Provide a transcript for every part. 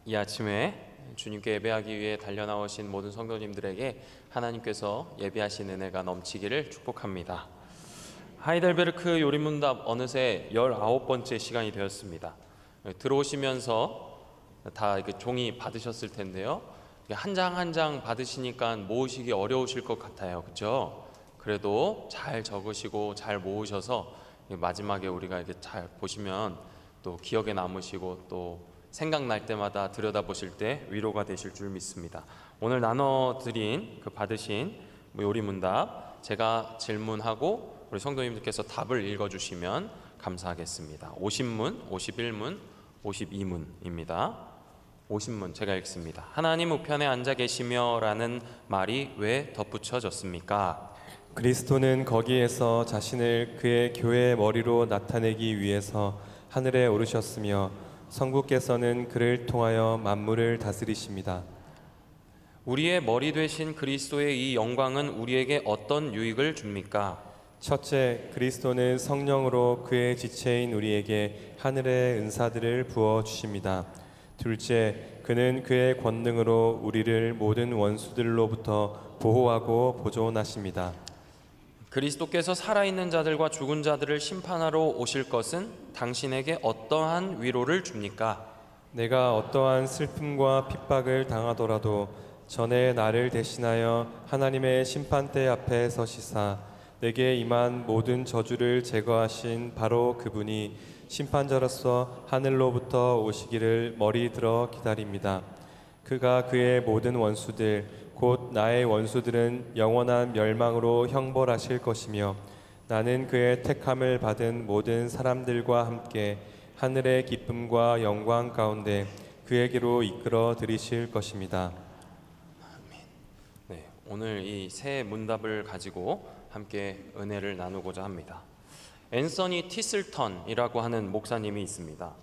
이 아침에 주님께 예배하기 위해 달려나오신 모든 성도님들에게 하나님께서 예배하신 은혜가 넘치기를 축복합니다. 하이델베르크 요리문답 어느새 19번째 시간이 되었습니다. 들어오시면서 다 종이 받으셨을 텐데요. 한 장 한 장 받으시니까 모으시기 어려우실 것 같아요. 그렇죠? 그래도 잘 적으시고 잘 모으셔서 마지막에 우리가 이렇게 잘 보시면 또 기억에 남으시고 또 생각날 때마다 들여다보실 때 위로가 되실 줄 믿습니다. 오늘 나눠드린 받으신 요리문답 제가 질문하고 우리 성도님들께서 답을 읽어주시면 감사하겠습니다. 50문, 51문, 52문입니다. 50문 제가 읽습니다. 하나님 우편에 앉아 계시며 라는 말이 왜 덧붙여졌습니까? 그리스도는 거기에서 자신을 그의 교회의 머리로 나타내기 위해서 하늘에 오르셨으며 성부께서는 그를 통하여 만물을 다스리십니다. 우리의 머리 되신 그리스도의 이 영광은 우리에게 어떤 유익을 줍니까? 첫째, 그리스도는 성령으로 그의 지체인 우리에게 하늘의 은사들을 부어주십니다. 둘째, 그는 그의 권능으로 우리를 모든 원수들로부터 보호하고 보존하십니다. 그리스도께서 살아있는 자들과 죽은 자들을 심판하러 오실 것은 당신에게 어떠한 위로를 줍니까? 내가 어떠한 슬픔과 핍박을 당하더라도 전에 나를 대신하여 하나님의 심판대 앞에 서시사 내게 임한 모든 저주를 제거하신 바로 그분이 심판자로서 하늘로부터 오시기를 머리 들어 기다립니다. 그가 그의 모든 원수들 곧 나의 원수들은 영원한 멸망으로 형벌하실 것이며 나는 그의 택함을 받은 모든 사람들과 함께 하늘의 기쁨과 영광 가운데 그에게로 이끌어 들이실 것입니다. 네, 오늘 이 새 문답을 가지고 함께 은혜를 나누고자 합니다. 앤서니 티슬턴이라고 하는 목사님이 있습니다.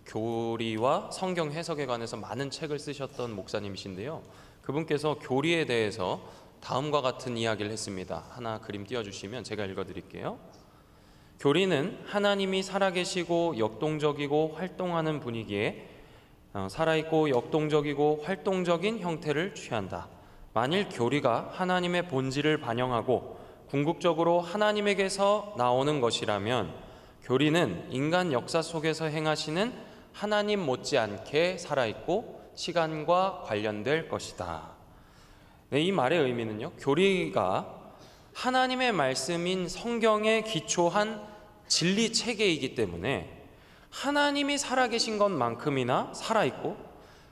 교리와 성경 해석에 관해서 많은 책을 쓰셨던 목사님이신데요. 그분께서 교리에 대해서 다음과 같은 이야기를 했습니다. 하나 그림 띄워주시면 제가 읽어드릴게요. 교리는 하나님이 살아계시고 역동적이고 활동하는 분위기에 살아있고 역동적이고 활동적인 형태를 취한다. 만일 교리가 하나님의 본질을 반영하고 궁극적으로 하나님에게서 나오는 것이라면 교리는 인간 역사 속에서 행하시는 하나님 못지않게 살아있고 시간과 관련될 것이다. 네, 이 말의 의미는요, 교리가 하나님의 말씀인 성경에 기초한 진리 체계이기 때문에 하나님이 살아계신 것만큼이나 살아있고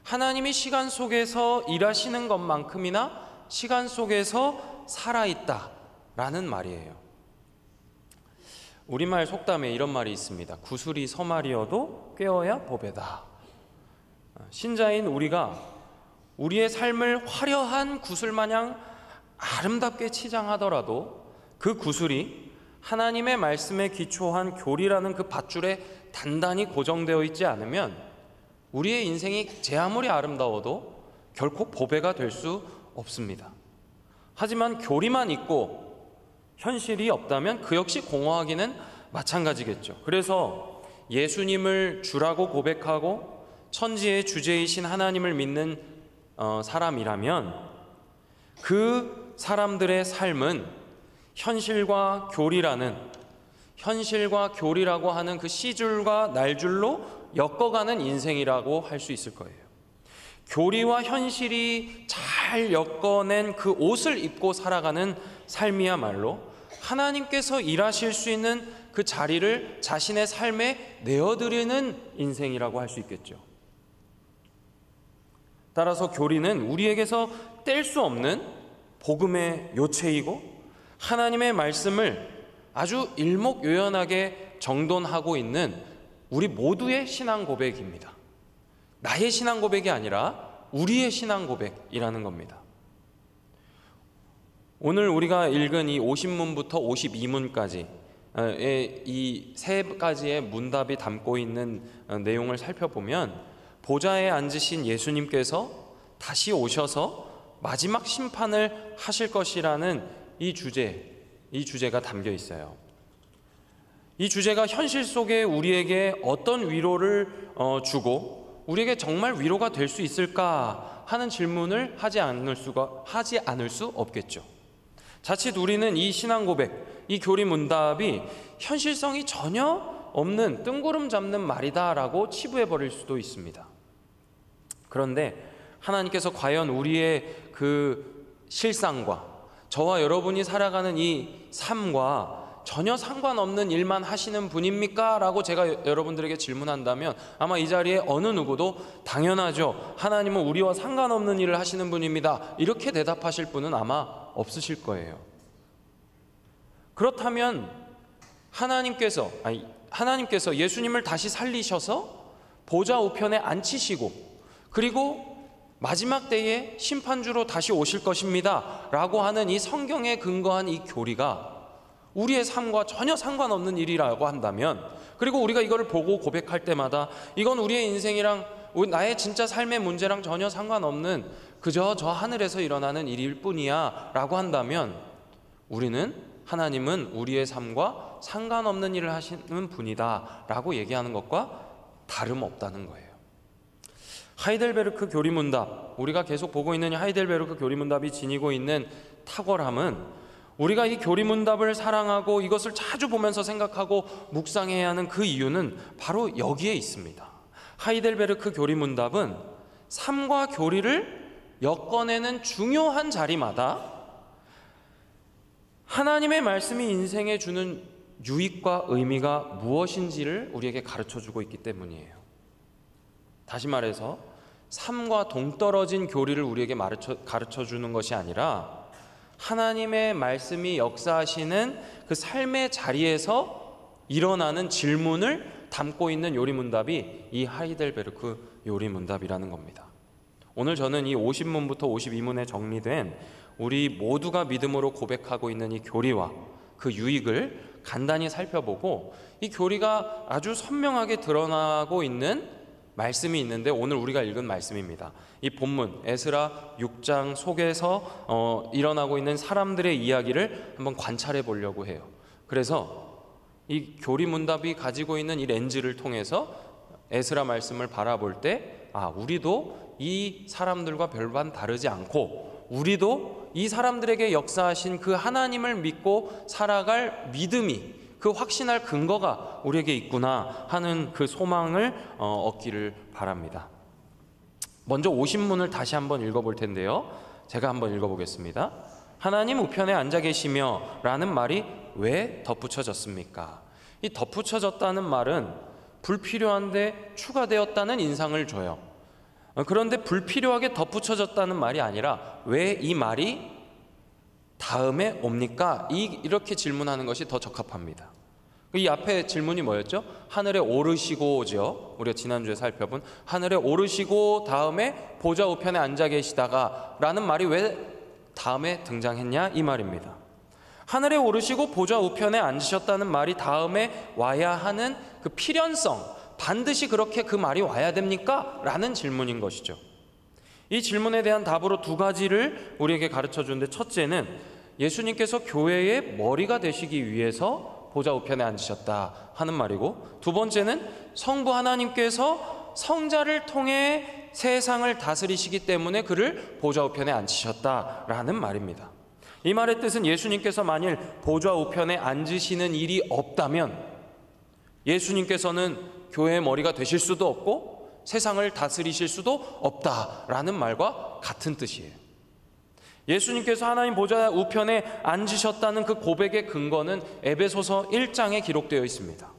하나님이 시간 속에서 일하시는 것만큼이나 시간 속에서 살아있다라는 말이에요. 우리말 속담에 이런 말이 있습니다. 구슬이 서말이어도 꿰어야 보배다. 신자인 우리가 우리의 삶을 화려한 구슬마냥 아름답게 치장하더라도 그 구슬이 하나님의 말씀에 기초한 교리라는 그 밧줄에 단단히 고정되어 있지 않으면 우리의 인생이 제 아무리 아름다워도 결코 보배가 될 수 없습니다. 하지만 교리만 있고 현실이 없다면 그 역시 공허하기는 마찬가지겠죠. 그래서 예수님을 주라고 고백하고 천지의 주제이신 하나님을 믿는 사람이라면 그 사람들의 삶은 현실과 교리라고 하는 그 시줄과 날줄로 엮어가는 인생이라고 할 수 있을 거예요. 교리와 현실이 잘 엮어낸 그 옷을 입고 살아가는 삶이야말로 하나님께서 일하실 수 있는 그 자리를 자신의 삶에 내어드리는 인생이라고 할 수 있겠죠. 따라서 교리는 우리에게서 뗄 수 없는 복음의 요체이고 하나님의 말씀을 아주 일목요연하게 정돈하고 있는 우리 모두의 신앙 고백입니다. 나의 신앙 고백이 아니라 우리의 신앙 고백이라는 겁니다. 오늘 우리가 읽은 이 50문부터 52문까지 이 세 가지의 문답이 담고 있는 내용을 살펴보면 보좌에 앉으신 예수님께서 다시 오셔서 마지막 심판을 하실 것이라는 이 주제가 담겨 있어요. 이 주제가 현실 속에 우리에게 어떤 위로를 주고 우리에게 정말 위로가 될 수 있을까 하는 질문을 하지 않을 수 없겠죠. 자칫 우리는 이 신앙 고백, 이 교리 문답이 현실성이 전혀 없는 뜬구름 잡는 말이다라고 치부해 버릴 수도 있습니다. 그런데 하나님께서 과연 우리의 그 실상과 저와 여러분이 살아가는 이 삶과 전혀 상관없는 일만 하시는 분입니까? 라고 제가 여러분들에게 질문한다면 아마 이 자리에 어느 누구도 당연하죠. 하나님은 우리와 상관없는 일을 하시는 분입니다. 이렇게 대답하실 분은 아마 없으실 거예요. 그렇다면 하나님께서 예수님을 다시 살리셔서 보좌 우편에 앉히시고 그리고 마지막 때에 심판주로 다시 오실 것입니다 라고 하는 이 성경에 근거한 이 교리가 우리의 삶과 전혀 상관없는 일이라고 한다면, 그리고 우리가 이거를 보고 고백할 때마다 이건 우리의 인생이랑 나의 진짜 삶의 문제랑 전혀 상관없는 그저 저 하늘에서 일어나는 일일 뿐이야 라고 한다면, 하나님은 우리의 삶과 상관없는 일을 하시는 분이다 라고 얘기하는 것과 다름없다는 거예요. 하이델베르크 교리문답, 우리가 계속 보고 있는 하이델베르크 교리문답이 지니고 있는 탁월함은 우리가 이 교리문답을 사랑하고 이것을 자주 보면서 생각하고 묵상해야 하는 그 이유는 바로 여기에 있습니다. 하이델베르크 교리문답은 삶과 교리를 엮어내는 중요한 자리마다 하나님의 말씀이 인생에 주는 유익과 의미가 무엇인지를 우리에게 가르쳐주고 있기 때문이에요. 다시 말해서 삶과 동떨어진 교리를 우리에게 가르쳐주는 것이 아니라 하나님의 말씀이 역사하시는 그 삶의 자리에서 일어나는 질문을 담고 있는 요리문답이 이 하이델베르크 요리문답이라는 겁니다. 오늘 저는 이 50문부터 52문에 정리된 우리 모두가 믿음으로 고백하고 있는 이 교리와 그 유익을 간단히 살펴보고, 이 교리가 아주 선명하게 드러나고 있는 말씀이 있는데 오늘 우리가 읽은 말씀입니다. 이 본문 에스라 6장 속에서 일어나고 있는 사람들의 이야기를 한번 관찰해 보려고 해요. 그래서 이 교리문답이 가지고 있는 이 렌즈를 통해서 에스라 말씀을 바라볼 때 우리도 이 사람들과 별반 다르지 않고 우리도 이 사람들에게 역사하신 그 하나님을 믿고 살아갈 믿음이, 그 확신할 근거가 우리에게 있구나 하는 그 소망을 얻기를 바랍니다. 먼저 50문을 다시 한번 읽어볼 텐데요, 제가 한번 읽어보겠습니다. 하나님 우편에 앉아 계시며 라는 말이 왜 덧붙여졌습니까? 이 덧붙여졌다는 말은 불필요한데 추가되었다는 인상을 줘요. 그런데 불필요하게 덧붙여졌다는 말이 아니라 왜 이 말이 다음에 옵니까? 이렇게 질문하는 것이 더 적합합니다. 이 앞에 질문이 뭐였죠? 하늘에 오르시고죠. 우리가 지난주에 살펴본 하늘에 오르시고 다음에 보좌 우편에 앉아 계시다가 라는 말이 왜 다음에 등장했냐? 이 말입니다. 하늘에 오르시고 보좌 우편에 앉으셨다는 말이 다음에 와야 하는 그 필연성, 반드시 그렇게 그 말이 와야 됩니까? 라는 질문인 것이죠. 이 질문에 대한 답으로 두 가지를 우리에게 가르쳐 주는데, 첫째는 예수님께서 교회의 머리가 되시기 위해서 보좌 우편에 앉으셨다 하는 말이고, 두 번째는 성부 하나님께서 성자를 통해 세상을 다스리시기 때문에 그를 보좌 우편에 앉히셨다라는 말입니다. 이 말의 뜻은 예수님께서 만일 보좌 우편에 앉으시는 일이 없다면 예수님께서는 교회의 머리가 되실 수도 없고 세상을 다스리실 수도 없다라는 말과 같은 뜻이에요. 예수님께서 하나님 보좌 우편에 앉으셨다는 그 고백의 근거는 에베소서 1장에 기록되어 있습니다.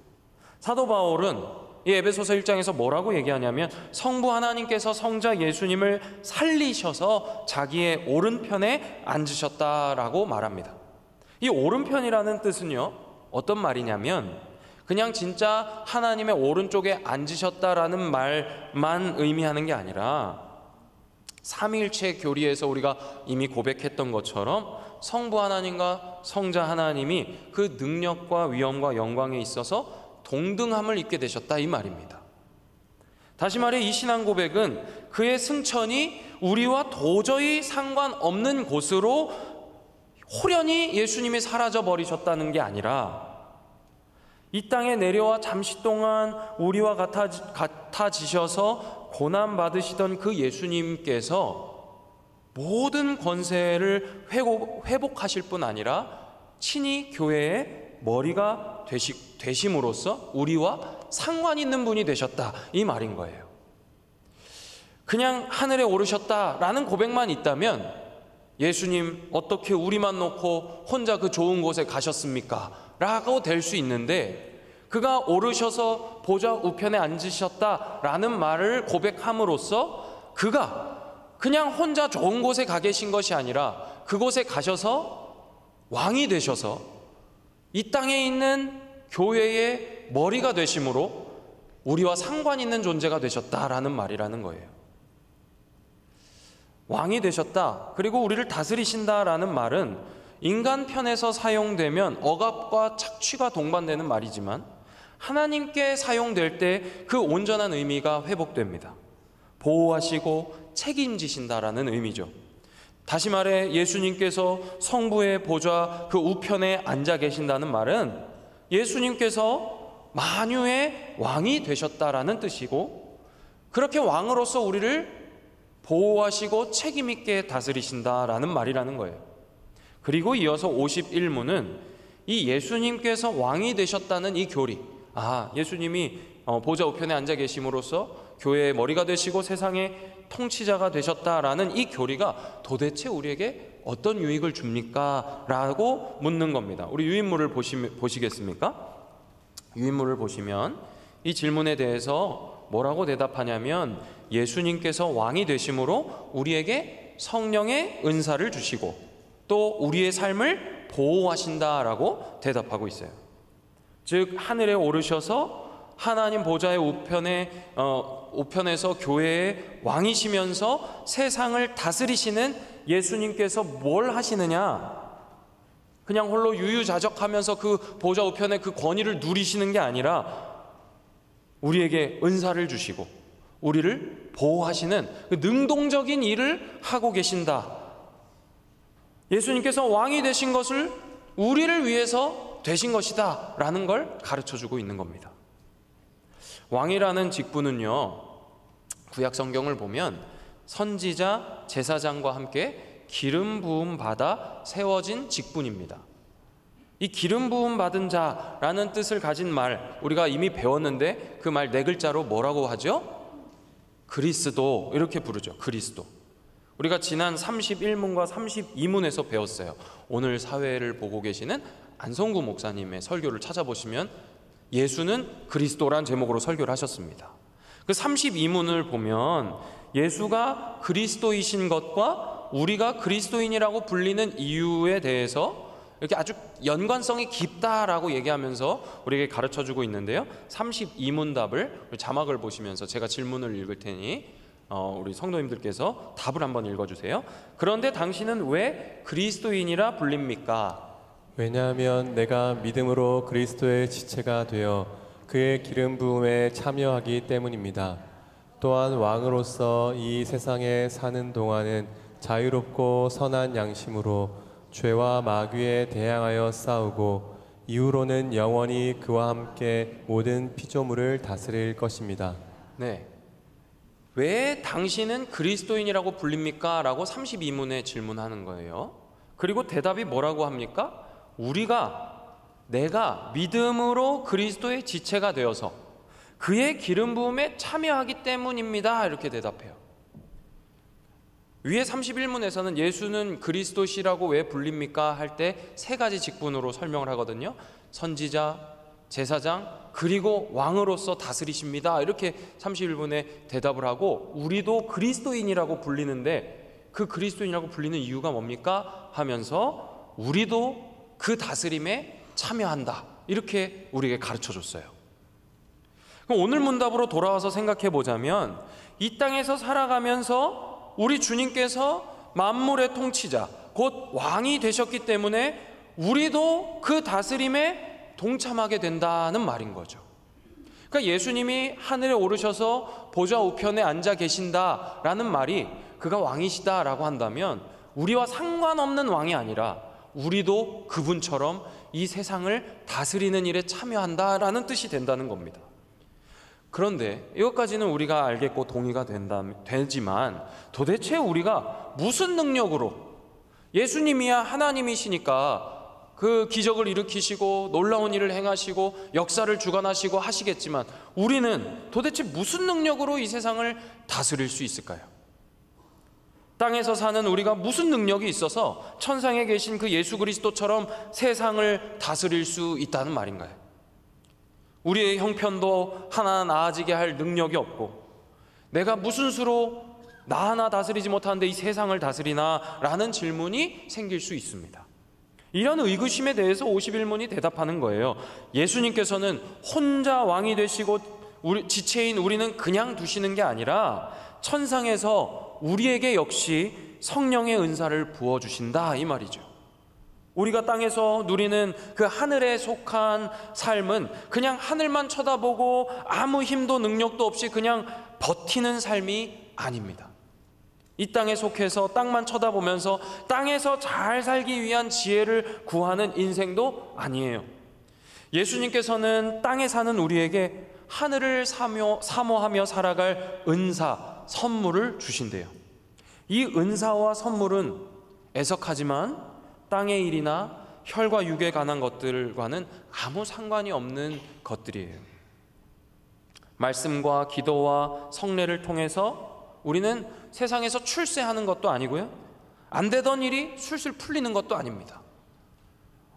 사도 바울은 이 에베소서 1장에서 뭐라고 얘기하냐면 성부 하나님께서 성자 예수님을 살리셔서 자기의 오른편에 앉으셨다라고 말합니다. 이 오른편이라는 뜻은요, 어떤 말이냐면 그냥 진짜 하나님의 오른쪽에 앉으셨다라는 말만 의미하는 게 아니라 삼위일체 교리에서 우리가 이미 고백했던 것처럼 성부 하나님과 성자 하나님이 그 능력과 위엄과 영광에 있어서 동등함을 입게 되셨다 이 말입니다. 다시 말해 이 신앙 고백은 그의 승천이 우리와 도저히 상관없는 곳으로 호련히 예수님이 사라져 버리셨다는 게 아니라 이 땅에 내려와 잠시 동안 우리와 같아지셔서 고난 받으시던 그 예수님께서 모든 권세를 회복하실 뿐 아니라 친히 교회의 머리가 되심으로써 우리와 상관 있는 분이 되셨다, 이 말인 거예요. 그냥 하늘에 오르셨다라는 고백만 있다면 예수님 어떻게 우리만 놓고 혼자 그 좋은 곳에 가셨습니까? 라고 될 수 있는데, 그가 오르셔서 보좌 우편에 앉으셨다라는 말을 고백함으로써 그가 그냥 혼자 좋은 곳에 가 계신 것이 아니라 그곳에 가셔서 왕이 되셔서 이 땅에 있는 교회의 머리가 되심으로 우리와 상관 있는 존재가 되셨다라는 말이라는 거예요. 왕이 되셨다, 그리고 우리를 다스리신다라는 말은 인간 편에서 사용되면 억압과 착취가 동반되는 말이지만 하나님께 사용될 때 그 온전한 의미가 회복됩니다. 보호하시고 책임지신다라는 의미죠. 다시 말해 예수님께서 성부의 보좌 그 우편에 앉아 계신다는 말은 예수님께서 만유의 왕이 되셨다라는 뜻이고, 그렇게 왕으로서 우리를 보호하시고 책임있게 다스리신다라는 말이라는 거예요. 그리고 이어서 51문은 이 예수님께서 왕이 되셨다는 이 교리, 예수님이 보좌 우편에 앉아 계심으로써 교회의 머리가 되시고 세상의 통치자가 되셨다라는 이 교리가 도대체 우리에게 어떤 유익을 줍니까? 라고 묻는 겁니다. 우리 유인물을 보시겠습니까? 유인물을 보시면 이 질문에 대해서 뭐라고 대답하냐면, 예수님께서 왕이 되심으로 우리에게 성령의 은사를 주시고 또 우리의 삶을 보호하신다라고 대답하고 있어요. 즉 하늘에 오르셔서 하나님 보좌의 우편에서 교회의 왕이시면서 세상을 다스리시는 예수님께서 뭘 하시느냐? 그냥 홀로 유유자적하면서 그 보좌 우편의 그 권위를 누리시는 게 아니라 우리에게 은사를 주시고 우리를 보호하시는 그 능동적인 일을 하고 계신다. 예수님께서 왕이 되신 것을 우리를 위해서 되신 것이다 라는 걸 가르쳐주고 있는 겁니다. 왕이라는 직분은요, 구약 성경을 보면 선지자, 제사장과 함께 기름 부음 받아 세워진 직분입니다. 이 기름 부음 받은 자라는 뜻을 가진 말, 우리가 이미 배웠는데 그 말 네 글자로 뭐라고 하죠? 그리스도, 이렇게 부르죠. 그리스도. 우리가 지난 31문과 32문에서 배웠어요. 오늘 사회를 보고 계시는 안성구 목사님의 설교를 찾아보시면 예수는 그리스도란 제목으로 설교를 하셨습니다. 그 32문을 보면 예수가 그리스도이신 것과 우리가 그리스도인이라고 불리는 이유에 대해서 이렇게 아주 연관성이 깊다라고 얘기하면서 우리에게 가르쳐주고 있는데요, 32문답을 자막을 보시면서 제가 질문을 읽을 테니 우리 성도님들께서 답을 한번 읽어주세요. 그런데 당신은 왜 그리스도인이라 불립니까? 왜냐하면 내가 믿음으로 그리스도의 지체가 되어 그의 기름 부음에 참여하기 때문입니다. 또한 왕으로서 이 세상에 사는 동안은 자유롭고 선한 양심으로 죄와 마귀에 대항하여 싸우고 이후로는 영원히 그와 함께 모든 피조물을 다스릴 것입니다. 네, 왜 당신은 그리스도인이라고 불립니까? 라고 32문에 질문하는 거예요. 그리고 대답이 뭐라고 합니까? 내가 믿음으로 그리스도의 지체가 되어서 그의 기름 부음에 참여하기 때문입니다. 이렇게 대답해요. 위에 31문에서는 예수는 그리스도시라고 왜 불립니까? 할 때 세 가지 직분으로 설명을 하거든요. 선지자, 제사장, 그리고 왕으로서 다스리십니다. 이렇게 31문에 대답을 하고, 우리도 그리스도인이라고 불리는데 그 그리스도인이라고 불리는 이유가 뭡니까? 하면서 우리도 그 다스림에 참여한다, 이렇게 우리에게 가르쳐줬어요. 그럼 오늘 문답으로 돌아와서 생각해 보자면, 이 땅에서 살아가면서 우리 주님께서 만물의 통치자, 곧 왕이 되셨기 때문에 우리도 그 다스림에 동참하게 된다는 말인 거죠. 그러니까 예수님이 하늘에 오르셔서 보좌 우편에 앉아 계신다라는 말이 그가 왕이시다라고 한다면 우리와 상관없는 왕이 아니라 우리도 그분처럼 이 세상을 다스리는 일에 참여한다라는 뜻이 된다는 겁니다. 그런데 이것까지는 우리가 알겠고 동의가 되지만 도대체 우리가 무슨 능력으로, 예수님이야 하나님이시니까 그 기적을 일으키시고 놀라운 일을 행하시고 역사를 주관하시고 하시겠지만 우리는 도대체 무슨 능력으로 이 세상을 다스릴 수 있을까요? 땅에서 사는 우리가 무슨 능력이 있어서 천상에 계신 그 예수 그리스도처럼 세상을 다스릴 수 있다는 말인가요? 우리의 형편도 하나 나아지게 할 능력이 없고 내가 무슨 수로 나 하나 다스리지 못하는데 이 세상을 다스리나? 라는 질문이 생길 수 있습니다. 이런 의구심에 대해서 51문이 대답하는 거예요. 예수님께서는 혼자 왕이 되시고 지체인 우리는 그냥 두시는 게 아니라 천상에서 우리에게 역시 성령의 은사를 부어주신다, 이 말이죠. 우리가 땅에서 누리는 그 하늘에 속한 삶은 그냥 하늘만 쳐다보고 아무 힘도 능력도 없이 그냥 버티는 삶이 아닙니다. 이 땅에 속해서 땅만 쳐다보면서 땅에서 잘 살기 위한 지혜를 구하는 인생도 아니에요. 예수님께서는 땅에 사는 우리에게 하늘을 사모하며 살아갈 은사, 선물을 주신대요. 이 은사와 선물은 애석하지만 땅의 일이나 혈과 육에 관한 것들과는 아무 상관이 없는 것들이에요. 말씀과 기도와 성례를 통해서 우리는 세상에서 출세하는 것도 아니고요, 안 되던 일이 술술 풀리는 것도 아닙니다.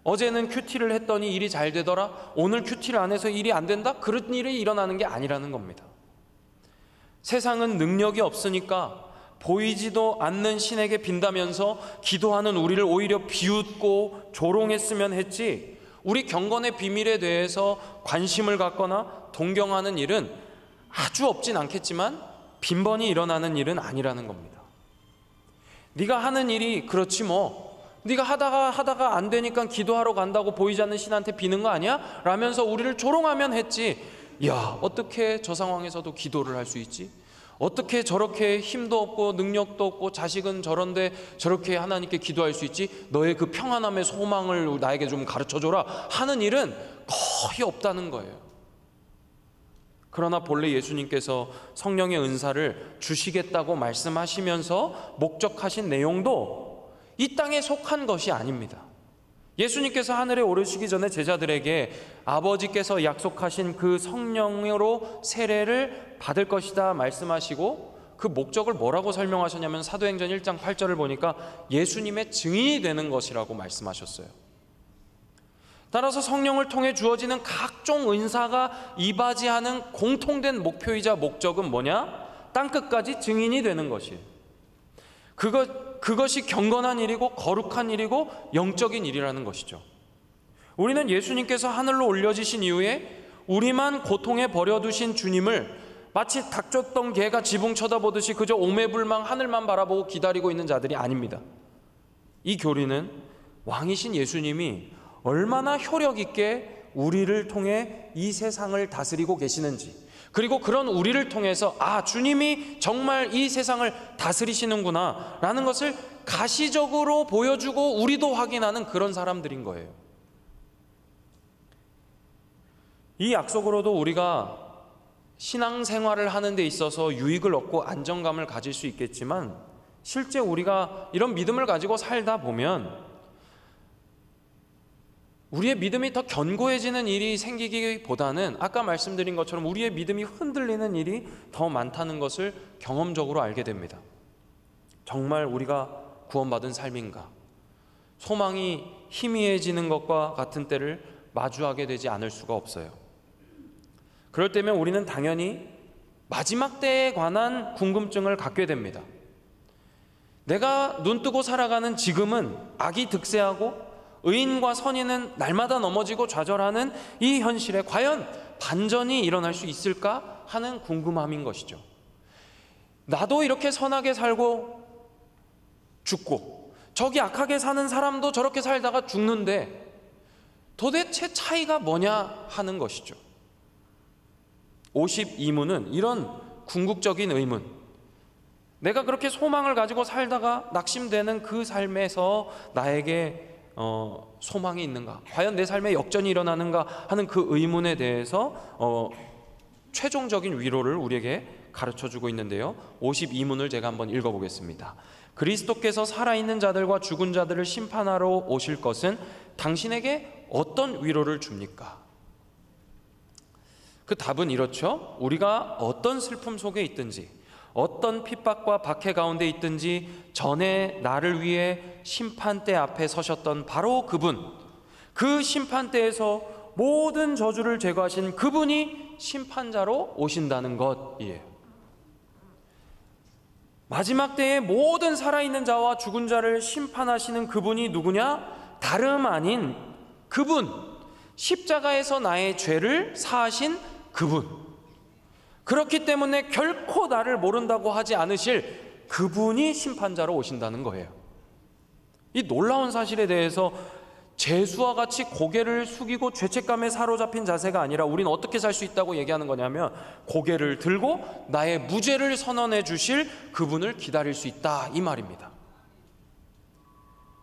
어제는 큐티를 했더니 일이 잘 되더라, 오늘 큐티를 안 해서 일이 안 된다? 그런 일이 일어나는 게 아니라는 겁니다. 세상은 능력이 없으니까 보이지도 않는 신에게 빈다면서 기도하는 우리를 오히려 비웃고 조롱했으면 했지, 우리 경건의 비밀에 대해서 관심을 갖거나 동경하는 일은 아주 없진 않겠지만 빈번히 일어나는 일은 아니라는 겁니다. 네가 하는 일이 그렇지 뭐, 네가 하다가 안 되니까 기도하러 간다고 보이지 않는 신한테 비는 거 아니야? 라면서 우리를 조롱하면 했지, 야, 어떻게 저 상황에서도 기도를 할 수 있지? 어떻게 저렇게 힘도 없고 능력도 없고 자식은 저런데 저렇게 하나님께 기도할 수 있지? 너의 그 평안함의 소망을 나에게 좀 가르쳐줘라 하는 일은 거의 없다는 거예요. 그러나 본래 예수님께서 성령의 은사를 주시겠다고 말씀하시면서 목적하신 내용도 이 땅에 속한 것이 아닙니다. 예수님께서 하늘에 오르시기 전에 제자들에게 아버지께서 약속하신 그 성령으로 세례를 받을 것이다 말씀하시고, 그 목적을 뭐라고 설명하셨냐면 사도행전 1장 8절을 보니까 예수님의 증인이 되는 것이라고 말씀하셨어요. 따라서 성령을 통해 주어지는 각종 은사가 이바지하는 공통된 목표이자 목적은 뭐냐? 땅끝까지 증인이 되는 것이에요. 그것이 경건한 일이고 거룩한 일이고 영적인 일이라는 것이죠. 우리는 예수님께서 하늘로 올려지신 이후에 우리만 고통에 버려두신 주님을 마치 닥쳤던 개가 지붕 쳐다보듯이 그저 오매불망 하늘만 바라보고 기다리고 있는 자들이 아닙니다. 이 교리는 왕이신 예수님이 얼마나 효력 있게 우리를 통해 이 세상을 다스리고 계시는지, 그리고 그런 우리를 통해서 아, 주님이 정말 이 세상을 다스리시는구나 라는 것을 가시적으로 보여주고 우리도 확인하는 그런 사람들인 거예요. 이 약속으로도 우리가 신앙생활을 하는 데 있어서 유익을 얻고 안정감을 가질 수 있겠지만, 실제 우리가 이런 믿음을 가지고 살다 보면 우리의 믿음이 더 견고해지는 일이 생기기보다는 아까 말씀드린 것처럼 우리의 믿음이 흔들리는 일이 더 많다는 것을 경험적으로 알게 됩니다. 정말 우리가 구원받은 삶인가? 소망이 희미해지는 것과 같은 때를 마주하게 되지 않을 수가 없어요. 그럴 때면 우리는 당연히 마지막 때에 관한 궁금증을 갖게 됩니다. 내가 눈뜨고 살아가는 지금은 악이 득세하고 의인과 선인은 날마다 넘어지고 좌절하는 이 현실에 과연 반전이 일어날 수 있을까 하는 궁금함인 것이죠. 나도 이렇게 선하게 살고 죽고 저기 악하게 사는 사람도 저렇게 살다가 죽는데 도대체 차이가 뭐냐 하는 것이죠. 52문은 이런 궁극적인 의문, 내가 그렇게 소망을 가지고 살다가 낙심되는 그 삶에서 나에게 소망이 있는가? 과연 내 삶에 역전이 일어나는가? 하는 그 의문에 대해서 최종적인 위로를 우리에게 가르쳐주고 있는데요, 52문을 제가 한번 읽어보겠습니다. 그리스도께서 살아있는 자들과 죽은 자들을 심판하러 오실 것은 당신에게 어떤 위로를 줍니까? 그 답은 이렇죠. 우리가 어떤 슬픔 속에 있든지, 어떤 핍박과 박해 가운데 있든지 전에 나를 위해 심판대 앞에 서셨던 바로 그분, 그 심판대에서 모든 저주를 제거하신 그분이 심판자로 오신다는 것이에요. 마지막 때에 모든 살아있는 자와 죽은 자를 심판하시는 그분이 누구냐? 다름 아닌 그분, 십자가에서 나의 죄를 사하신 그분. 그렇기 때문에 결코 나를 모른다고 하지 않으실 그분이 심판자로 오신다는 거예요. 이 놀라운 사실에 대해서 죄수와 같이 고개를 숙이고 죄책감에 사로잡힌 자세가 아니라 우리는 어떻게 살 수 있다고 얘기하는 거냐면, 고개를 들고 나의 무죄를 선언해 주실 그분을 기다릴 수 있다, 이 말입니다.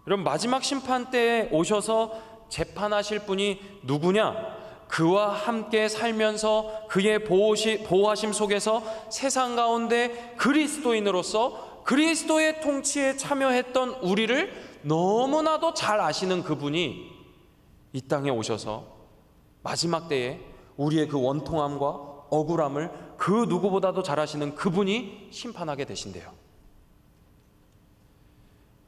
여러분, 마지막 심판 때에 오셔서 재판하실 분이 누구냐? 그와 함께 살면서 그의 보호하심 속에서 세상 가운데 그리스도인으로서 그리스도의 통치에 참여했던 우리를 너무나도 잘 아시는 그분이 이 땅에 오셔서 마지막 때에 우리의 그 원통함과 억울함을 그 누구보다도 잘 아시는 그분이 심판하게 되신대요.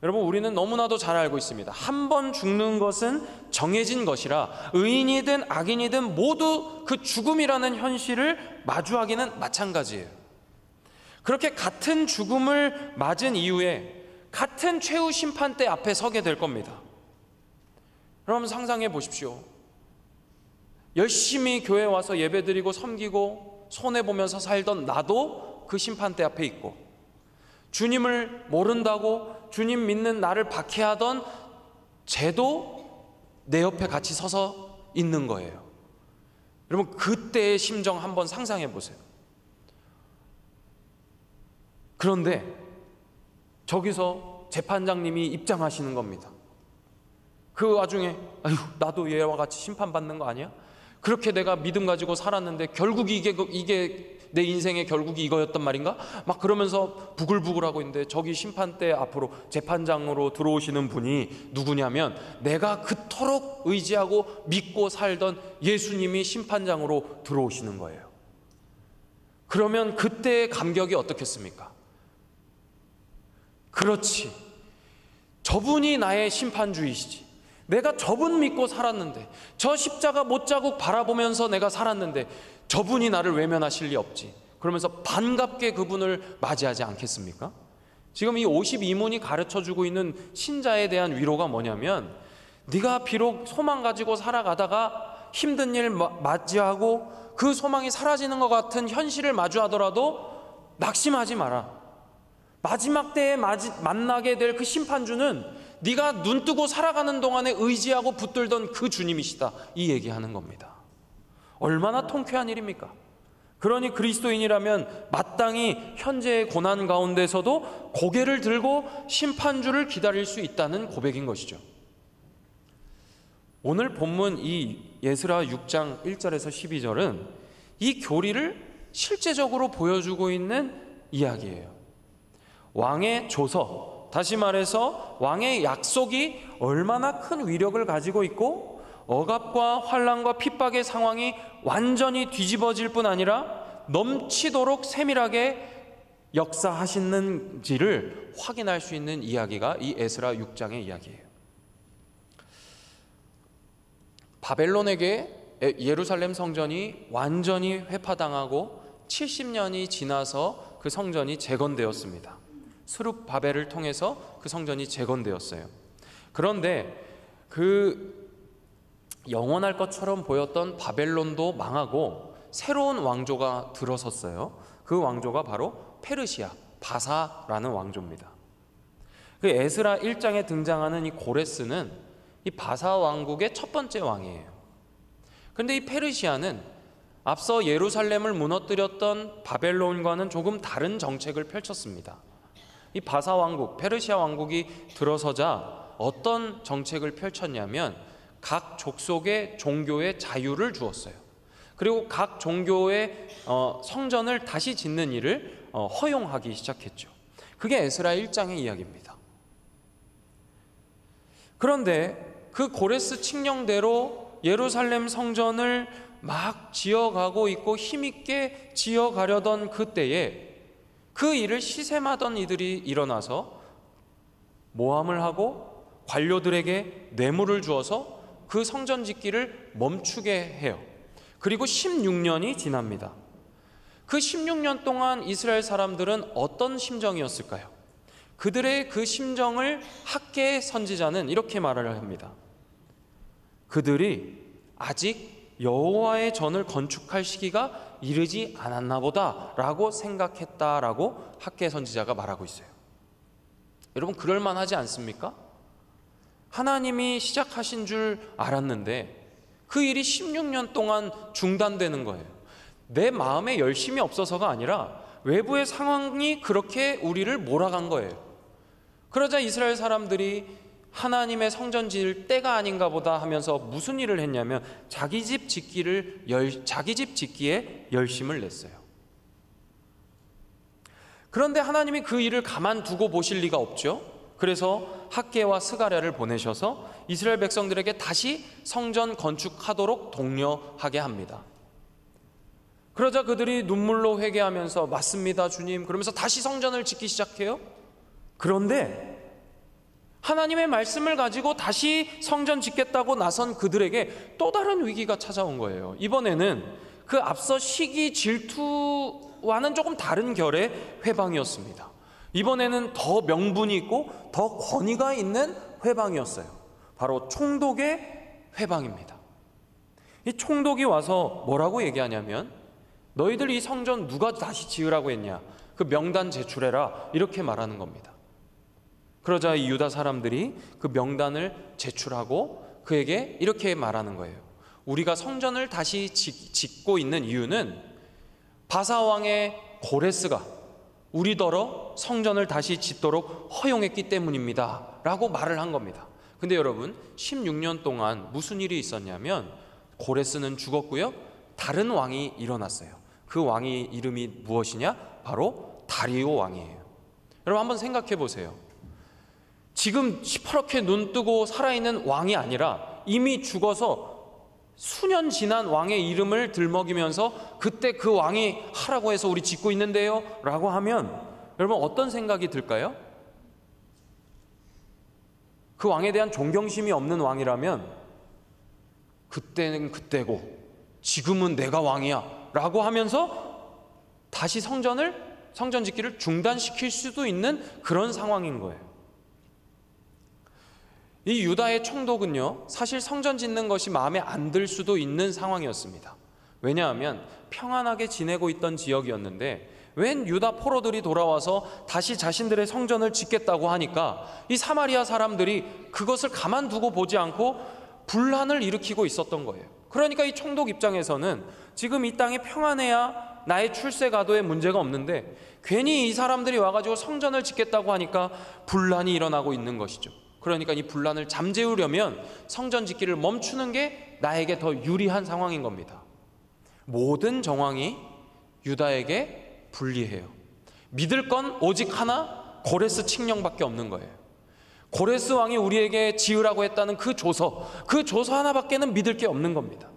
여러분, 우리는 너무나도 잘 알고 있습니다. 한 번 죽는 것은 정해진 것이라 의인이든 악인이든 모두 그 죽음이라는 현실을 마주하기는 마찬가지예요. 그렇게 같은 죽음을 맞은 이후에 같은 최후 심판대 앞에 서게 될 겁니다. 여러분, 상상해 보십시오. 열심히 교회 와서 예배드리고 섬기고 손해보면서 살던 나도 그 심판대 앞에 있고, 주님을 모른다고 주님 믿는 나를 박해하던 쟤도 내 옆에 같이 서서 있는 거예요. 여러분, 그때의 심정 한번 상상해 보세요. 그런데 저기서 재판장님이 입장하시는 겁니다. 그 와중에 아유, 나도 얘와 같이 심판받는 거 아니야? 그렇게 내가 믿음 가지고 살았는데 결국 이게 내 인생의 결국이 이거였단 말인가? 막 그러면서 부글부글하고 있는데, 저기 심판대 앞으로 재판장으로 들어오시는 분이 누구냐면 내가 그토록 의지하고 믿고 살던 예수님이 심판장으로 들어오시는 거예요. 그러면 그때의 감격이 어떻겠습니까? 그렇지, 저분이 나의 심판주이시지. 내가 저분 믿고 살았는데, 저 십자가 못자국 바라보면서 내가 살았는데 저분이 나를 외면하실 리 없지. 그러면서 반갑게 그분을 맞이하지 않겠습니까? 지금 이 52문이 가르쳐주고 있는 신자에 대한 위로가 뭐냐면, 네가 비록 소망 가지고 살아가다가 힘든 일 맞이하고 그 소망이 사라지는 것 같은 현실을 마주하더라도 낙심하지 마라. 마지막 때에 만나게 될 그 심판주는 네가 눈 뜨고 살아가는 동안에 의지하고 붙들던 그 주님이시다, 이 얘기하는 겁니다. 얼마나 통쾌한 일입니까? 그러니 그리스도인이라면 마땅히 현재의 고난 가운데서도 고개를 들고 심판주를 기다릴 수 있다는 고백인 것이죠. 오늘 본문 이 예스라 6장 1절에서 12절은 이 교리를 실제적으로 보여주고 있는 이야기예요. 왕의 조서, 다시 말해서 왕의 약속이 얼마나 큰 위력을 가지고 있고 억압과 환난과 핍박의 상황이 완전히 뒤집어질 뿐 아니라 넘치도록 세밀하게 역사하시는지를 확인할 수 있는 이야기가 이 에스라 6장의 이야기예요. 바벨론에게 예루살렘 성전이 완전히 회파당하고 70년이 지나서 그 성전이 재건되었습니다. 스룹바벨을 통해서 그 성전이 재건되었어요. 그런데 그 영원할 것처럼 보였던 바벨론도 망하고 새로운 왕조가 들어섰어요. 그 왕조가 바로 페르시아, 바사라는 왕조입니다. 그 에스라 1장에 등장하는 이 고레스는 이 바사 왕국의 첫 번째 왕이에요. 그런데 이 페르시아는 앞서 예루살렘을 무너뜨렸던 바벨론과는 조금 다른 정책을 펼쳤습니다. 이 바사 왕국, 페르시아 왕국이 들어서자 어떤 정책을 펼쳤냐면 각 족속의 종교의 자유를 주었어요. 그리고 각 종교의 성전을 다시 짓는 일을 허용하기 시작했죠. 그게 에스라 1장의 이야기입니다. 그런데 그 고레스 칙령대로 예루살렘 성전을 막 지어가고 있고 힘있게 지어가려던 그때에 그 일을 시샘하던 이들이 일어나서 모함을 하고 관료들에게 뇌물을 주어서 그 성전 짓기를 멈추게 해요. 그리고 16년이 지납니다. 그 16년 동안 이스라엘 사람들은 어떤 심정이었을까요? 그들의 그 심정을 학개 선지자는 이렇게 말을 합니다. 그들이 아직 여호와의 전을 건축할 시기가 이르지 않았나 보다 라고 생각했다라고 학개 선지자가 말하고 있어요. 여러분, 그럴만하지 않습니까? 하나님이 시작하신 줄 알았는데 그 일이 16년 동안 중단되는 거예요. 내 마음에 열심이 없어서가 아니라 외부의 상황이 그렇게 우리를 몰아간 거예요. 그러자 이스라엘 사람들이 하나님의 성전 지을 때가 아닌가 보다 하면서 무슨 일을 했냐면 자기 집 짓기에 열심을 냈어요. 그런데 하나님이 그 일을 가만두고 보실 리가 없죠. 그래서 학개와 스가랴를 보내셔서 이스라엘 백성들에게 다시 성전 건축하도록 독려하게 합니다. 그러자 그들이 눈물로 회개하면서 맞습니다 주님 그러면서 다시 성전을 짓기 시작해요. 그런데 하나님의 말씀을 가지고 다시 성전 짓겠다고 나선 그들에게 또 다른 위기가 찾아온 거예요. 이번에는 그 앞서 시기 질투와는 조금 다른 결의 회방이었습니다. 이번에는 더 명분이 있고 더 권위가 있는 회방이었어요. 바로 총독의 회방입니다. 이 총독이 와서 뭐라고 얘기하냐면 너희들 이 성전 누가 다시 지으라고 했냐? 그 명단 제출해라 이렇게 말하는 겁니다. 그러자 이 유다 사람들이 그 명단을 제출하고 그에게 이렇게 말하는 거예요. 우리가 성전을 다시 짓고 있는 이유는 바사왕의 고레스가 우리더러 성전을 다시 짓도록 허용했기 때문입니다 라고 말을 한 겁니다. 근데 여러분 16년 동안 무슨 일이 있었냐면 고레스는 죽었고요, 다른 왕이 일어났어요. 그 왕의 이름이 무엇이냐? 바로 다리오 왕이에요. 여러분 한번 생각해 보세요. 지금 시퍼렇게 눈 뜨고 살아있는 왕이 아니라 이미 죽어서 수년 지난 왕의 이름을 들먹이면서 그때 그 왕이 하라고 해서 우리 짓고 있는데요 라고 하면 여러분 어떤 생각이 들까요? 그 왕에 대한 존경심이 없는 왕이라면 그때는 그때고 지금은 내가 왕이야 라고 하면서 다시 성전 짓기를 중단시킬 수도 있는 그런 상황인 거예요. 이 유다의 총독은요 사실 성전 짓는 것이 마음에 안 들 수도 있는 상황이었습니다. 왜냐하면 평안하게 지내고 있던 지역이었는데 웬 유다 포로들이 돌아와서 다시 자신들의 성전을 짓겠다고 하니까 이 사마리아 사람들이 그것을 가만두고 보지 않고 분란을 일으키고 있었던 거예요. 그러니까 이 총독 입장에서는 지금 이 땅이 평안해야 나의 출세 가도에 문제가 없는데 괜히 이 사람들이 와가지고 성전을 짓겠다고 하니까 분란이 일어나고 있는 것이죠. 그러니까 이 분란을 잠재우려면 성전 짓기를 멈추는 게 나에게 더 유리한 상황인 겁니다. 모든 정황이 유다에게 불리해요. 믿을 건 오직 하나, 고레스 칙령밖에 없는 거예요. 고레스 왕이 우리에게 지으라고 했다는 그 조서 하나밖에는 믿을 게 없는 겁니다.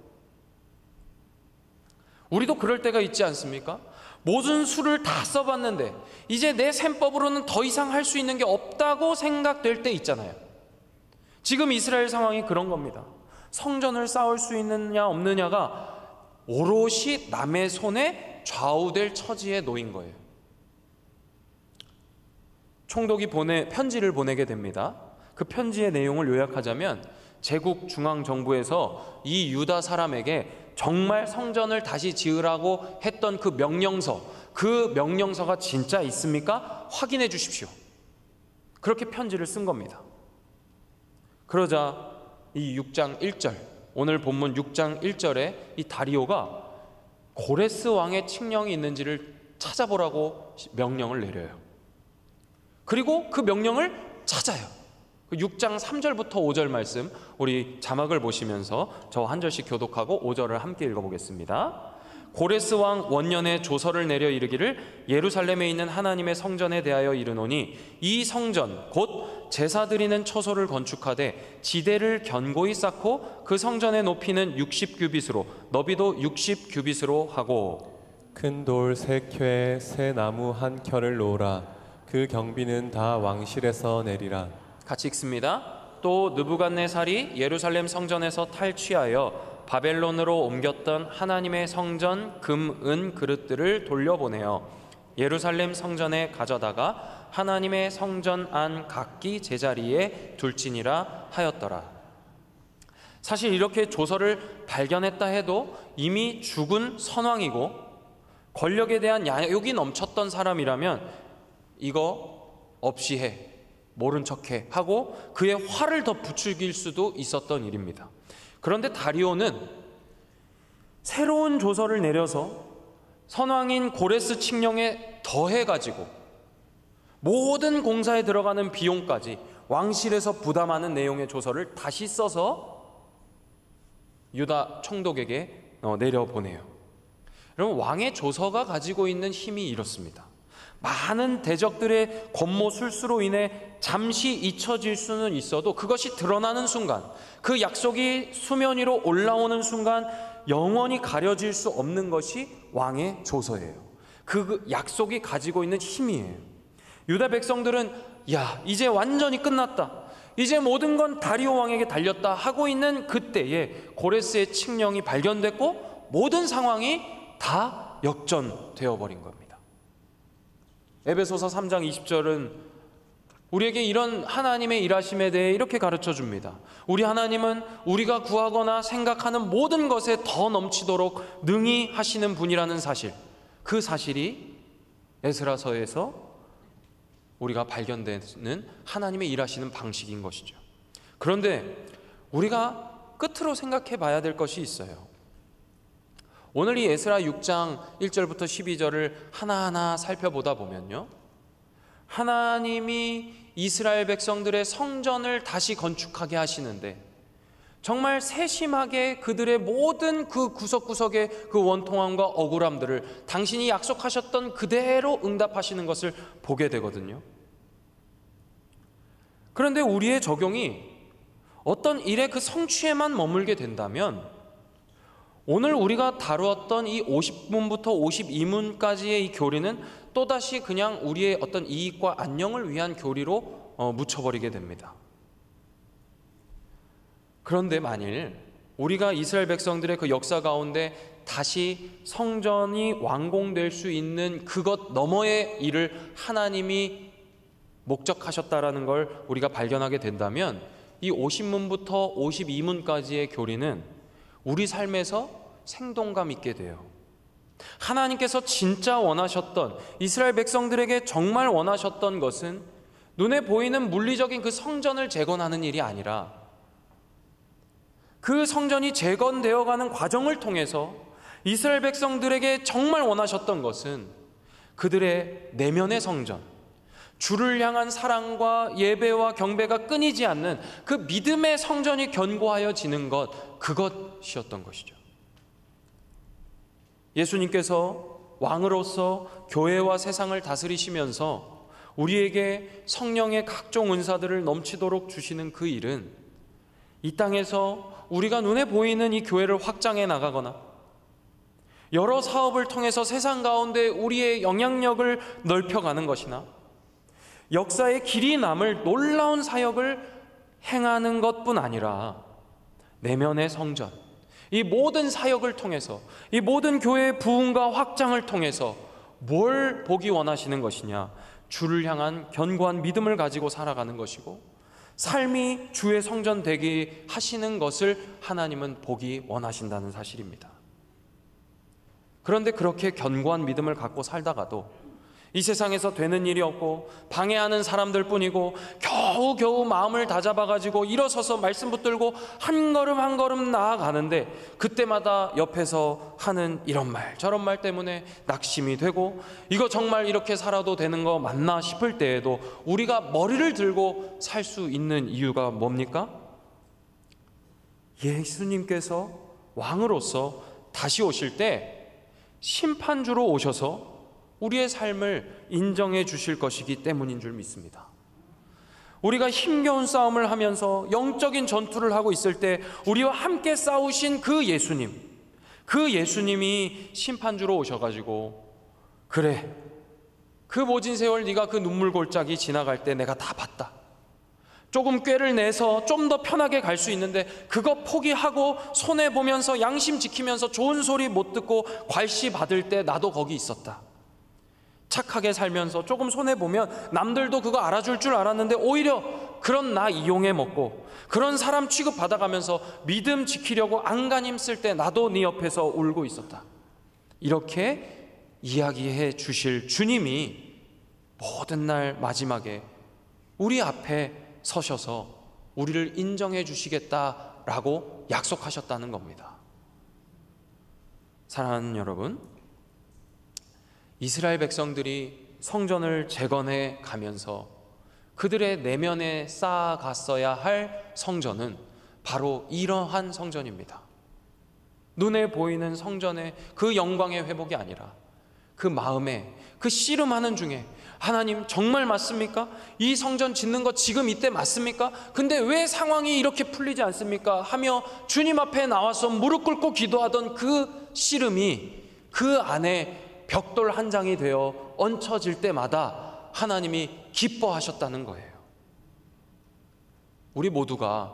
우리도 그럴 때가 있지 않습니까? 모든 수를 다 써봤는데 이제 내 셈법으로는 더 이상 할 수 있는 게 없다고 생각될 때 있잖아요. 지금 이스라엘 상황이 그런 겁니다. 성전을 쌓을 수 있느냐 없느냐가 오롯이 남의 손에 좌우될 처지에 놓인 거예요. 총독이 편지를 보내게 됩니다. 그 편지의 내용을 요약하자면 제국 중앙정부에서 이 유다 사람에게 정말 성전을 다시 지으라고 했던 그 명령서가 진짜 있습니까? 확인해 주십시오. 그렇게 편지를 쓴 겁니다. 그러자 이 6장 1절, 오늘 본문 6장 1절에 이 다리오가 고레스 왕의 칙령이 있는지를 찾아보라고 명령을 내려요. 그리고 그 명령을 찾아요. 6장 3절부터 5절 말씀, 우리 자막을 보시면서 저 한 절씩 교독하고 5절을 함께 읽어보겠습니다. 고레스 왕 원년에 조서를 내려 이르기를 예루살렘에 있는 하나님의 성전에 대하여 이르노니 이 성전 곧 제사 드리는 처소를 건축하되 지대를 견고히 쌓고 그 성전의 높이는 60규빗으로 너비도 60규빗으로 하고 큰 돌 3켜에 새 나무 1켜를 놓으라. 그 경비는 다 왕실에서 내리라. 같이 읽습니다. 또 느부갓네살이 예루살렘 성전에서 탈취하여 바벨론으로 옮겼던 하나님의 성전 금, 은 그릇들을 돌려보내어 예루살렘 성전에 가져다가 하나님의 성전 안 각기 제자리에 둘지니라 하였더라. 사실 이렇게 조서를 발견했다 해도 이미 죽은 선왕이고 권력에 대한 야욕이 넘쳤던 사람이라면 이거 없이 해, 모른 척해 하고 그의 화를 더 부추길 수도 있었던 일입니다. 그런데 다리오는 새로운 조서를 내려서 선왕인 고레스 칙령에 더해가지고 모든 공사에 들어가는 비용까지 왕실에서 부담하는 내용의 조서를 다시 써서 유다 총독에게 내려보내요. 여러분, 왕의 조서가 가지고 있는 힘이 이렇습니다. 많은 대적들의 권모 술수로 인해 잠시 잊혀질 수는 있어도 그것이 드러나는 순간, 그 약속이 수면 위로 올라오는 순간 영원히 가려질 수 없는 것이 왕의 조서예요. 그 약속이 가지고 있는 힘이에요. 유다 백성들은 야, 이제 완전히 끝났다, 이제 모든 건 다리오 왕에게 달렸다 하고 있는 그때에 고레스의 칙령이 발견됐고 모든 상황이 다 역전되어 버린 겁니다. 에베소서 3장 20절은 우리에게 이런 하나님의 일하심에 대해 이렇게 가르쳐 줍니다. 우리 하나님은 우리가 구하거나 생각하는 모든 것에 더 넘치도록 능히 하시는 분이라는 사실, 그 사실이 에스라서에서 우리가 발견되는 하나님의 일하시는 방식인 것이죠. 그런데 우리가 끝으로 생각해 봐야 될 것이 있어요. 오늘 이 에스라 6장 1절부터 12절을 하나하나 살펴보다 보면요, 하나님이 이스라엘 백성들의 성전을 다시 건축하게 하시는데 정말 세심하게 그들의 모든 그 구석구석의 그 원통함과 억울함들을 당신이 약속하셨던 그대로 응답하시는 것을 보게 되거든요. 그런데 우리의 적용이 어떤 일의 그 성취에만 머물게 된다면 오늘 우리가 다루었던 이 50문부터 52문까지의 이 교리는 또다시 그냥 우리의 어떤 이익과 안녕을 위한 교리로 묻혀버리게 됩니다. 그런데 만일 우리가 이스라엘 백성들의 그 역사 가운데 다시 성전이 완공될 수 있는 그것 너머의 일을 하나님이 목적하셨다라는 걸 우리가 발견하게 된다면 이 50문부터 52문까지의 교리는 우리 삶에서 생동감 있게 돼요. 하나님께서 진짜 원하셨던, 이스라엘 백성들에게 정말 원하셨던 것은 눈에 보이는 물리적인 그 성전을 재건하는 일이 아니라 그 성전이 재건되어가는 과정을 통해서 이스라엘 백성들에게 정말 원하셨던 것은 그들의 내면의 성전, 주를 향한 사랑과 예배와 경배가 끊이지 않는 그 믿음의 성전이 견고하여지는 것, 그것이었던 것이죠. 예수님께서 왕으로서 교회와 세상을 다스리시면서 우리에게 성령의 각종 은사들을 넘치도록 주시는 그 일은 이 땅에서 우리가 눈에 보이는 이 교회를 확장해 나가거나 여러 사업을 통해서 세상 가운데 우리의 영향력을 넓혀가는 것이나 역사의 길이 남을 놀라운 사역을 행하는 것뿐 아니라 내면의 성전, 이 모든 사역을 통해서, 이 모든 교회의 부흥과 확장을 통해서 뭘 보기 원하시는 것이냐? 주를 향한 견고한 믿음을 가지고 살아가는 것이고 삶이 주의 성전 되게 하시는 것을 하나님은 보기 원하신다는 사실입니다. 그런데 그렇게 견고한 믿음을 갖고 살다가도 이 세상에서 되는 일이 없고 방해하는 사람들 뿐이고 겨우겨우 마음을 다잡아가지고 일어서서 말씀 붙들고 한 걸음 한 걸음 나아가는데 그때마다 옆에서 하는 이런 말 저런 말 때문에 낙심이 되고 이거 정말 이렇게 살아도 되는 거 맞나 싶을 때에도 우리가 머리를 들고 살 수 있는 이유가 뭡니까? 예수님께서 왕으로서 다시 오실 때 심판주로 오셔서 우리의 삶을 인정해 주실 것이기 때문인 줄 믿습니다. 우리가 힘겨운 싸움을 하면서 영적인 전투를 하고 있을 때 우리와 함께 싸우신 그 예수님이 심판주로 오셔가지고 그래, 그 모진 세월 네가 그 눈물 골짜기 지나갈 때 내가 다 봤다. 조금 꾀를 내서 좀 더 편하게 갈 수 있는데 그거 포기하고 손해보면서 양심 지키면서 좋은 소리 못 듣고 괄시 받을 때 나도 거기 있었다. 착하게 살면서 조금 손해보면 남들도 그거 알아줄 줄 알았는데 오히려 그런 나 이용해 먹고 그런 사람 취급받아가면서 믿음 지키려고 안간힘 쓸 때 나도 네 옆에서 울고 있었다. 이렇게 이야기해 주실 주님이 모든 날 마지막에 우리 앞에 서셔서 우리를 인정해 주시겠다라고 약속하셨다는 겁니다. 사랑하는 여러분, 이스라엘 백성들이 성전을 재건해 가면서 그들의 내면에 쌓아갔어야 할 성전은 바로 이러한 성전입니다. 눈에 보이는 성전의 그 영광의 회복이 아니라 그 마음에 그 씨름하는 중에 하나님 정말 맞습니까? 이 성전 짓는 거 지금 이때 맞습니까? 근데 왜 상황이 이렇게 풀리지 않습니까? 하며 주님 앞에 나와서 무릎 꿇고 기도하던 그 씨름이 그 안에 벽돌 한 장이 되어 얹혀질 때마다 하나님이 기뻐하셨다는 거예요. 우리 모두가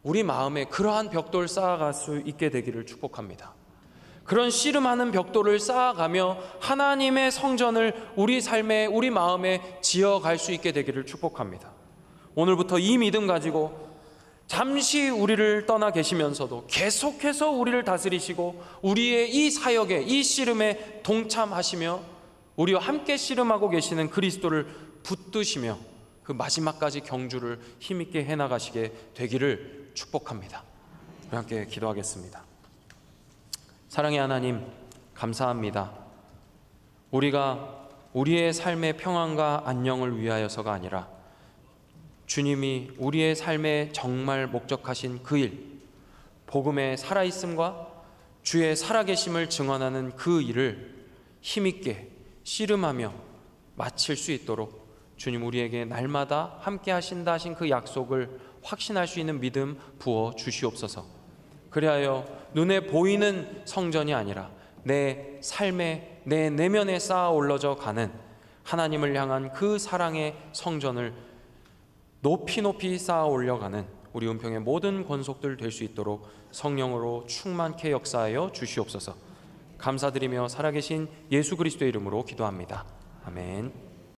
우리 마음에 그러한 벽돌 쌓아갈 수 있게 되기를 축복합니다. 그런 씨름하는 벽돌을 쌓아가며 하나님의 성전을 우리 삶에 우리 마음에 지어갈 수 있게 되기를 축복합니다. 오늘부터 이 믿음 가지고 잠시 우리를 떠나 계시면서도 계속해서 우리를 다스리시고 우리의 이 사역에 이 씨름에 동참하시며 우리와 함께 씨름하고 계시는 그리스도를 붙드시며 그 마지막까지 경주를 힘있게 해나가시게 되기를 축복합니다. 우리 함께 기도하겠습니다. 사랑의 하나님, 감사합니다. 우리가 우리의 삶의 평안과 안녕을 위하여서가 아니라 주님이 우리의 삶에 정말 목적하신 그 일, 복음의 살아있음과 주의 살아계심을 증언하는 그 일을 힘있게 씨름하며 마칠 수 있도록 주님 우리에게 날마다 함께 하신다 하신 그 약속을 확신할 수 있는 믿음 부어 주시옵소서. 그리하여 눈에 보이는 성전이 아니라 내 삶에 내 내면에 쌓아 올라져 가는 하나님을 향한 그 사랑의 성전을 높이 쌓아 올려가는 우리 은평의 모든 권속들 될 수 있도록 성령으로 충만케 역사하여 주시옵소서. 감사드리며 살아계신 예수 그리스도의 이름으로 기도합니다. 아멘.